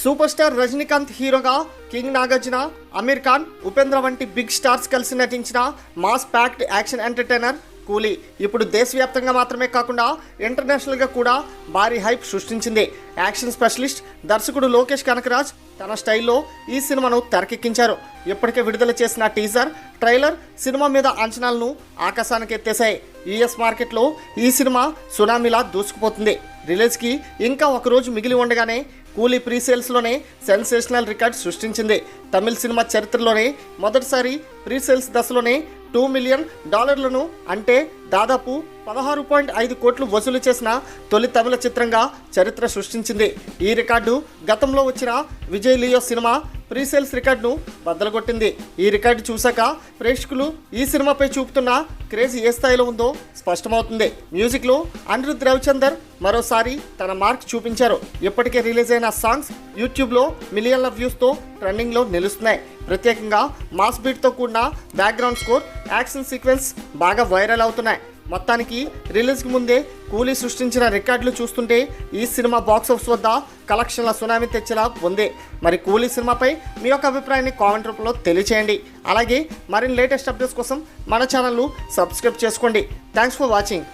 Super star Rajinikanth హీరోగా king Nagarjuna, Aamir Khan, Upendra వంటి big stars కలిసి నటించిన మాస్ ప్యాక్డ్ యాక్షన్ ఎంటర్టైనర్ కూలీ ఇప్పుడు దేశవ్యాప్తంగా మాత్రమే కాకుండా ఇంటర్నేషనల్గా కూడా భారీ హైప్ సృష్టించింది. యాక్షన్ స్పెషలిస్ట్ దర్శకుడు లోకేష్ కనకరాజ్ తన స్టైల్లో ఈ సినిమాను తెరకెక్కించారు. ఇప్పటికే విడుదల చేసిన టీజర్, ట్రైలర్ సినిమా మీద అంచనాలను ఆకాశానికి ఎత్తేశాయి. యుఎస్ మార్కెట్లో ఈ సినిమా సునామీలా దూసుకుపోతుంది. రిలీజ్కి ఇంకా ఒకరోజు మిగిలి ఉండగానే కూలీ ప్రీసేల్స్లోనే సెన్సేషనల్ రికార్డ్ సృష్టించింది. తమిళ సినిమా చరిత్రలోనే మొదటిసారి ప్రీసేల్స్ దశలోనే $2 మిలియన్ అంటే దాదాపు 16.5 కోట్లు వసూలు చేసిన తొలి తమిళ చిత్రంగా చరిత్ర సృష్టించింది. ఈ రికార్డు గతంలో వచ్చిన విజయ్ లియో సినిమా ప్రీసేల్స్ రికార్డును బద్దలుగొట్టింది. ఈ రికార్డు చూశాక ప్రేక్షకులు ఈ సినిమాపై చూపుతున్న క్రేజ్ ఏ స్థాయిలో ఉందో స్పష్టమవుతుంది. మ్యూజిక్లో అనిరుద్ రవిచందర్ మరోసారి తన మార్క్ చూపించారు. ఇప్పటికే రిలీజ్ అయిన సాంగ్స్ యూట్యూబ్లో మిలియన్ల వ్యూస్తో ట్రెండింగ్లో నిలుస్తున్నాయి. ప్రత్యేకంగా మాస్ బీట్తో కూడిన బ్యాక్గ్రౌండ్ స్కోర్, యాక్షన్ సీక్వెన్స్ బాగా వైరల్ అవుతున్నాయి. మొత్తానికి రిలీజ్కి ముందే కూలీ సృష్టించిన రికార్డులు చూస్తుంటే ఈ సినిమా బాక్సాఫీస్ వద్ద కలెక్షన్ల సునామీ తెచ్చేలా ఉంది. మరి కూలీ సినిమాపై మీ యొక్క అభిప్రాయాన్ని కామెంట్ రూపంలో తెలియచేయండి. అలాగే మరిన్ని లేటెస్ట్ అప్డేట్స్ కోసం మన ఛానల్ను సబ్స్క్రైబ్ చేసుకోండి. Thanks for watching.